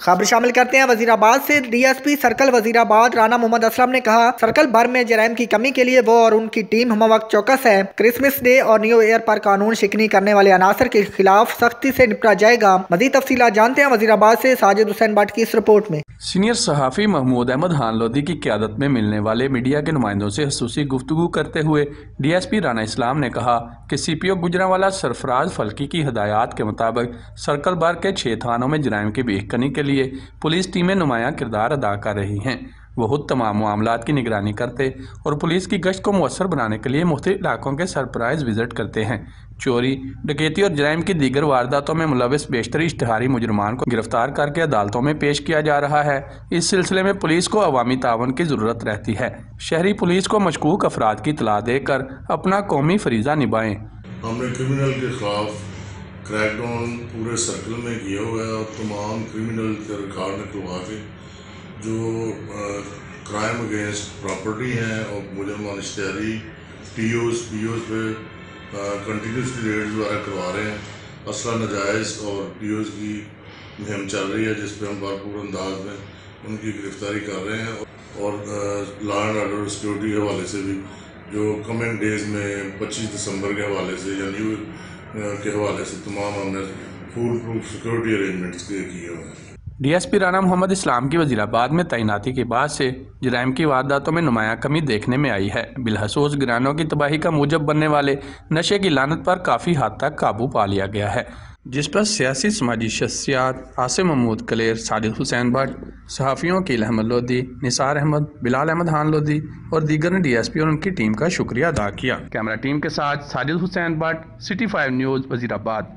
खबर शामिल करते हैं वजीराबाद से। डीएसपी सर्कल वजीराबाद राना मोहम्मद असलम ने कहा, सर्कल भर में जराइम की कमी के लिए वो और उनकी टीम हमवक्त चौकस है। क्रिसमस डे और न्यू ईयर पर कानून शिकनी करने वाले अनासर के खिलाफ सख्ती से निपटा जाएगा। मजीद तफसीलात जानते हैं वजीराबाद से साजिद हुसैन भट्ट की इस रिपोर्ट में। सीनियर सहाफ़ी महमूद अहमद खान लोधी की क़यादत में मिलने वाले मीडिया के नुमाइंदों से खसूसी गुफ्तगू करते हुए डीएसपी राना इस्लाम ने कहा कि सीपीओ गुजरांवाला सरफराज फल्की की हदायत के मुताबिक सर्कल भर के 6 थानों में जराइम की बेहकनी के लिए पुलिस टीमें नुमायां किरदार अदा कर रही हैं। वो खुद तमाम मामलात की निगरानी करते और पुलिस की गश्त को मुअस्सर बनाने के लिए मुख्तलिफ इलाकों के सरप्राइज विजिट करते हैं। चोरी, डकैती और जराइम की दीगर वारदातों में मुलविस बेशतर इश्तिहारी मुजरमान को गिरफ्तार करके अदालतों में पेश किया जा रहा है। इस सिलसिले में पुलिस को अवामी तावन की ज़रूरत रहती है। शहरी पुलिस को मशकूक अफराद की इतला देकर अपना कौमी फरीज़ा निभाएं। हमने क्रिमिनल के खिलाफ क्रैकडाउन पूरे सर्कल में किया हुआ है और तमाम क्रिमिनल के रिकॉर्ड निकलवा के जो क्राइम अगेंस्ट प्रॉपर्टी हैं और मुजरमान इश्तिहारी पीओज पे कंटिन्यूसली रेड वगैरह करवा रहे हैं। असला नजायज़ और पीओज की मुहिम चल रही है जिस पर हम भरपूर अंदाज में उनकी गिरफ्तारी कर रहे हैं और लॉ एंड ऑर्डर सिक्योरिटी के हवाले से भी जो कमिंग डेज में 25 दिसंबर के हवाले से या न्यू के हवाले से तमाम हमने फुल प्रूफ सिक्योरिटी अरेंजमेंट्स किए हुए हैं। डीएसपी राना मोहम्मद इस्लाम की वजीराबाद में तैनाती के बाद से जराइम की वारदातों में नुमायां कमी देखने में आई है। बिलखसूस गिरानों की तबाही का मूजब बनने वाले नशे की लानत पर काफ़ी हद तक काबू पा लिया गया है, जिस पर सियासी समाजी शख्सियात आसिम महमूद कलेर, साजिद हुसैन भट्ट, सहाफ़ियों कील अहमद लोधी, निसार अहमद, बिलाल अहमद खान लोधी और दीगर ने डीएसपी और उनकी टीम का शुक्रिया अदा किया। कैमरा टीम के साथ साजिद हुसैन भट्ट, सिटी 5 न्यूज़, वजीराबाद।